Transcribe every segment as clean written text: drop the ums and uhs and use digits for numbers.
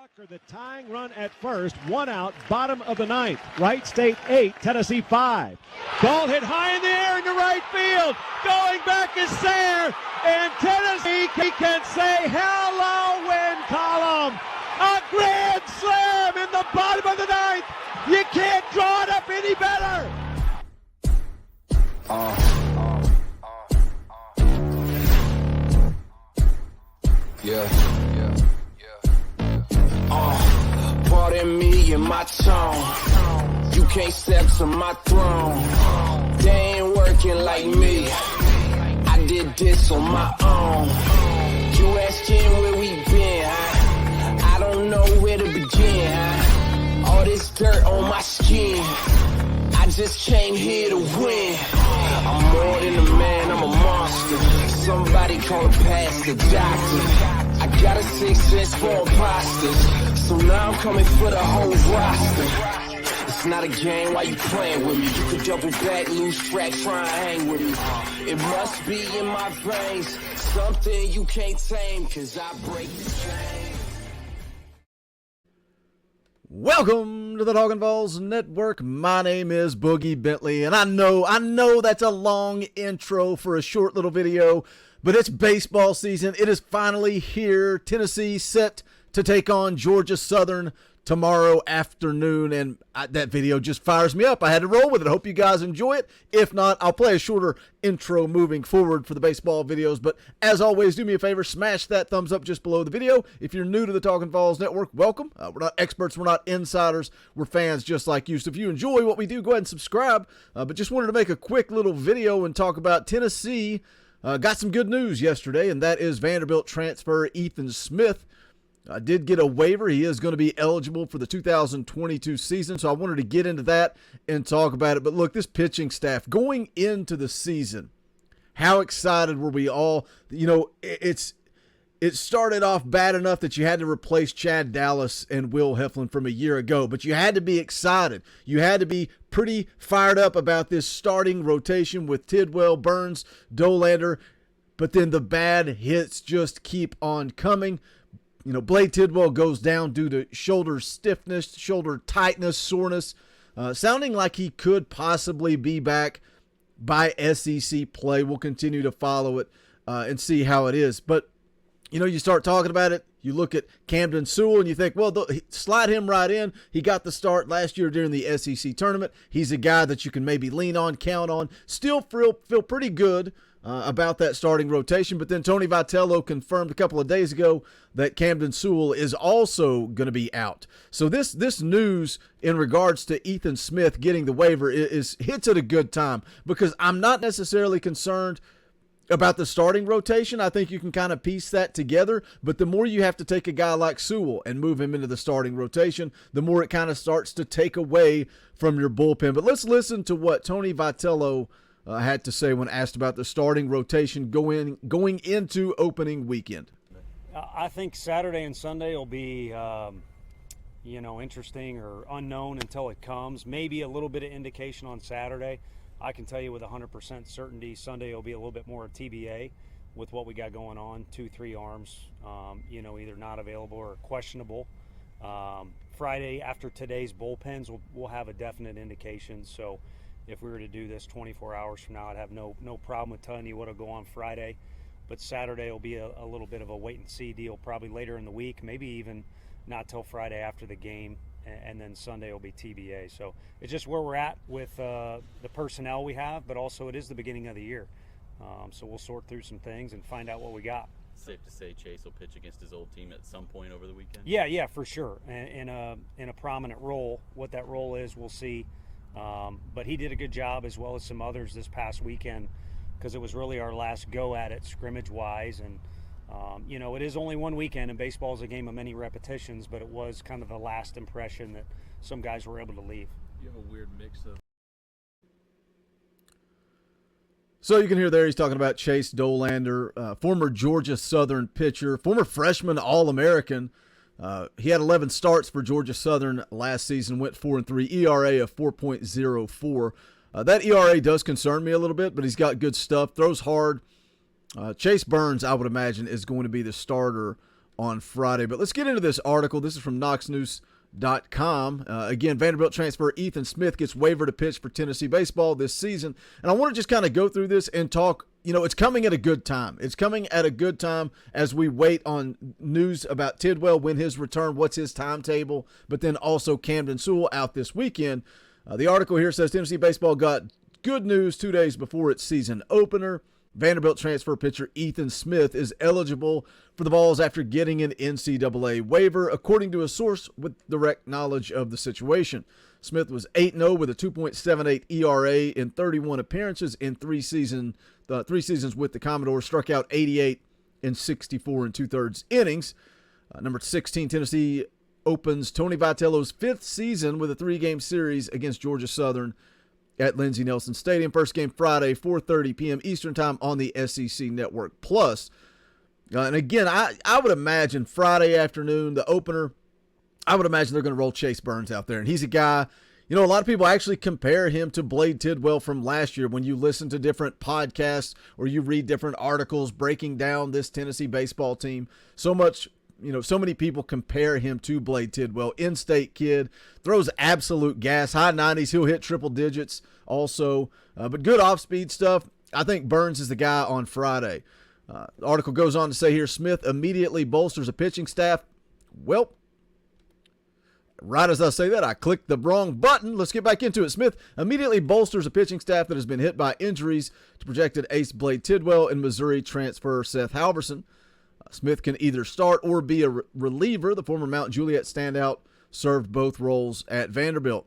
The tying run at first, 1 out, bottom of the ninth. Wright State 8, Tennessee 5. Ball hit high in the air into right field. Going back is Sayre, and Tennessee can say hello, win column. A grand slam in the bottom of the ninth. You can't draw it up any better. Pardon me and my tone. You can't step to my throne. They ain't working like me. I did this on my own. You asking where we been, huh? I don't know where to begin, huh? All this dirt on my skin. I just came here to win. I'm more than a man, I'm a monster. Somebody call a pastor, doctor. I got a 6 sense for imposters. So now I'm coming for the whole roster. It's not a game, why you playing with me? You could double back, lose track, try and hang with me. It must be in my veins, something you can't tame, cause I break the chain. Welcome to the Talkin VAWLS Network. My name is Boogie Bentley, and I know that's a long intro for a short little video, but it's baseball season. It is finally here. Tennessee set to take on Georgia Southern tomorrow afternoon, and that video just fires me up. I had to roll with it. I hope you guys enjoy it. If not, I'll play a shorter intro moving forward for the baseball videos, but as always, do me a favor, smash that thumbs up just below the video. If you're new to the Talkin VAWLS Network, welcome. We're not experts, we're not insiders, we're fans just like you. So if you enjoy what we do, go ahead and subscribe, but just wanted to make a quick little video and talk about Tennessee. Got some good news yesterday, and that is Vanderbilt transfer Ethan Smith did get a waiver. He is going to be eligible for the 2022 season, so I wanted to get into that and talk about it. But look, this pitching staff going into the season, how excited were we all? You know, it started off bad enough that you had to replace Chad Dallas and Will Heflin from a year ago, but you had to be excited. You had to be pretty fired up about this starting rotation with Tidwell, Burns, Dolander, but then the bad hits just keep on coming. You know, Blade Tidwell goes down due to shoulder stiffness, shoulder tightness, soreness, sounding like he could possibly be back by SEC play. We'll continue to follow it and see how it is. But, you know, you start talking about it, you look at Camden Sewell, and you think, well, slide him right in. He got the start last year during the SEC tournament. He's a guy that you can maybe lean on, count on. Still feel pretty good about that starting rotation, but then Tony Vitello confirmed a couple of days ago that Camden Sewell is also going to be out. So this news in regards to Ethan Smith getting the waiver hits at a good time, because I'm not necessarily concerned about the starting rotation. I think you can kind of piece that together, but the more you have to take a guy like Sewell and move him into the starting rotation, the more it kind of starts to take away from your bullpen. But let's listen to what Tony Vitello had to say when asked about the starting rotation going into opening weekend. I think Saturday and Sunday will be, interesting or unknown until it comes. Maybe a little bit of indication on Saturday. I can tell you with 100% certainty Sunday will be a little bit more TBA with what we got going on. 2-3 arms, either not available or questionable. Friday after today's bullpens, we'll have a definite indication. So if we were to do this 24 hours from now, I'd have no problem with telling you what'll go on Friday. But Saturday will be a little bit of a wait-and-see deal, probably later in the week, maybe even not till Friday after the game, and then Sunday will be TBA. So it's just where we're at with the personnel we have, but also it is the beginning of the year. So we'll sort through some things and find out what we got. Safe to say Chase will pitch against his old team at some point over the weekend? Yeah, for sure. In a prominent role. What that role is, we'll see. But he did a good job, as well as some others this past weekend, because it was really our last go at it scrimmage-wise. And, it is only one weekend, and baseball is a game of many repetitions, but it was kind of the last impression that some guys were able to leave. You have a weird mix of... So you can hear there he's talking about Chase Dolander, former Georgia Southern pitcher, former freshman All-American. He had 11 starts for Georgia Southern last season, went 4-3, ERA of 4.04. That ERA does concern me a little bit, but he's got good stuff, throws hard. Chase Burns, I would imagine, is going to be the starter on Friday. But let's get into this article. This is from KnoxNews.com. Again, Vanderbilt transfer Ethan Smith gets waiver to pitch for Tennessee baseball this season. And I want to just kind of go through this and talk. It's coming at a good time. It's coming at a good time as we wait on news about Tidwell, when his return, what's his timetable, but then also Camden Sewell out this weekend. The article here says Tennessee baseball got good news 2 days before its season opener. Vanderbilt transfer pitcher Ethan Smith is eligible for the VAWLS after getting an NCAA waiver, according to a source with direct knowledge of the situation. Smith was 8-0 with a 2.78 ERA in 31 appearances in three seasons with the Commodores, struck out 88 in 64 2/3 innings. Number 16, Tennessee opens Tony Vitello's fifth season with a 3-game series against Georgia Southern at Lindsey Nelson Stadium. First game Friday, 4:30 p.m. Eastern Time on the SEC Network Plus. And again, I would imagine Friday afternoon, the opener, I would imagine they're going to roll Chase Burns out there. And he's a guy, a lot of people actually compare him to Blade Tidwell from last year when you listen to different podcasts or you read different articles breaking down this Tennessee baseball team. So many people compare him to Blade Tidwell. In-state kid, throws absolute gas, high 90s. He'll hit triple digits also, but good off-speed stuff. I think Burns is the guy on Friday. The article goes on to say here, Smith immediately bolsters a pitching staff. Well, right as I say that, I clicked the wrong button. Let's get back into it. Smith immediately bolsters a pitching staff that has been hit by injuries to projected ace Blade Tidwell and Missouri transfer Seth Halverson. Smith can either start or be a reliever. The former Mount Juliet standout served both roles at Vanderbilt.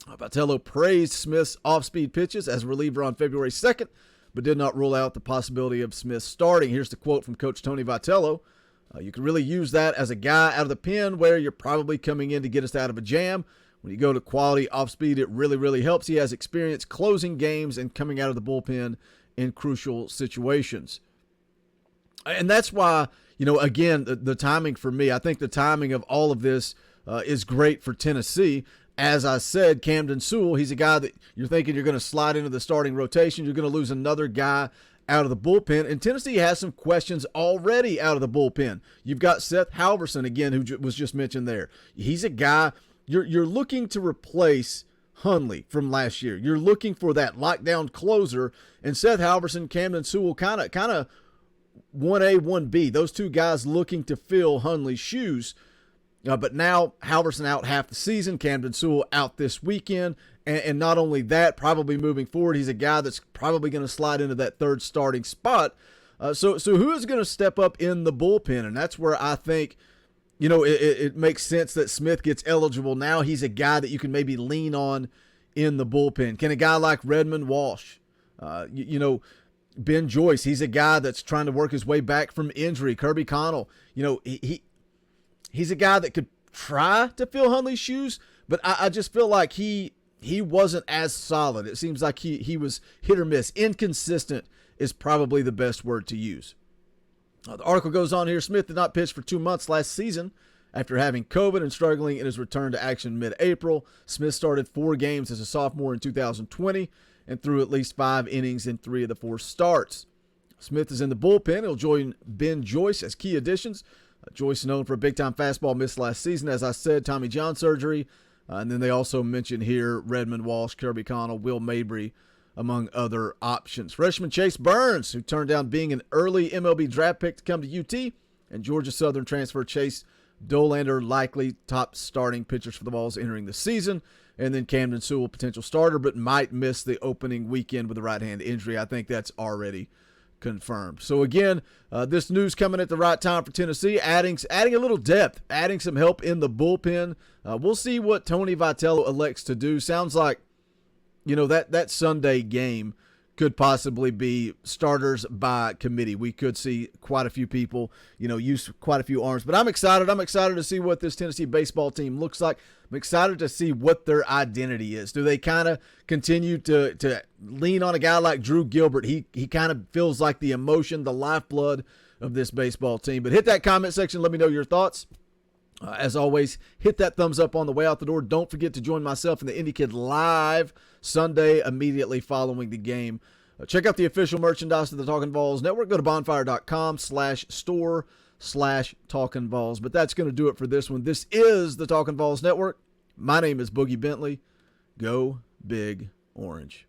Vitello praised Smith's off-speed pitches as a reliever on February 2nd, but did not rule out the possibility of Smith starting. Here's the quote from Coach Tony Vitello. You can really use that as a guy out of the pen where you're probably coming in to get us out of a jam. When you go to quality off-speed, it really, really helps. He has experience closing games and coming out of the bullpen in crucial situations. And that's why, again, the timing for me, I think the timing of all of this is great for Tennessee. As I said, Camden Sewell, he's a guy that you're thinking you're going to slide into the starting rotation. You're going to lose another guy out of the bullpen. And Tennessee has some questions already out of the bullpen. You've got Seth Halverson, again, who was just mentioned there. He's a guy you're looking to replace Hundley from last year. You're looking for that lockdown closer. And Seth Halverson, Camden Sewell, kind of 1A, 1B. Those two guys looking to fill Hundley's shoes. But now Halverson out half the season, Camden Sewell out this weekend. And not only that, probably moving forward, he's a guy that's probably going to slide into that third starting spot. So who is going to step up in the bullpen? And that's where I think, it makes sense that Smith gets eligible now. He's a guy that you can maybe lean on in the bullpen. Can a guy like Redmond Walsh, Ben Joyce, he's a guy that's trying to work his way back from injury. Kirby Connell, he's a guy that could try to fill Hundley's shoes, but I just feel like he wasn't as solid. It seems like he was hit or miss. Inconsistent is probably the best word to use. The article goes on here. Smith did not pitch for 2 months last season after having COVID and struggling in his return to action mid-April. Smith started 4 games as a sophomore in 2020 and threw at least 5 innings in 3 of the 4 starts. Smith is in the bullpen. He'll join Ben Joyce as key additions. Joyce, known for a big-time fastball, missed last season, as I said, Tommy John surgery. And then they also mention here Redmond Walsh, Kirby Connell, Will Mabry, among other options. Freshman Chase Burns, who turned down being an early MLB draft pick to come to UT, and Georgia Southern transfer Chase Dolander, likely top starting pitchers for the VAWLS entering the season. And then Camden Sewell, potential starter, but might miss the opening weekend with a right-hand injury. I think that's already confirmed. So again, this news coming at the right time for Tennessee, adding a little depth, adding some help in the bullpen. We'll see what Tony Vitello elects to do. Sounds like, that Sunday game could possibly be starters by committee. We could see quite a few people, use quite a few arms. But I'm excited. I'm excited to see what this Tennessee baseball team looks like. I'm excited to see what their identity is. Do they kind of continue to lean on a guy like Drew Gilbert? He kind of feels like the emotion, the lifeblood of this baseball team. But hit that comment section. Let me know your thoughts. As always, hit that thumbs up on the way out the door. Don't forget to join myself and the Indie Kid live Sunday immediately following the game. Check out the official merchandise of the Talkin' VAWLS Network. Go to bonfire.com/store YouTube.com/TalkinVols. But that's going to do it for this one. This is the Talkin' Vols Network. My name is Boogie Bentley. Go Big Orange.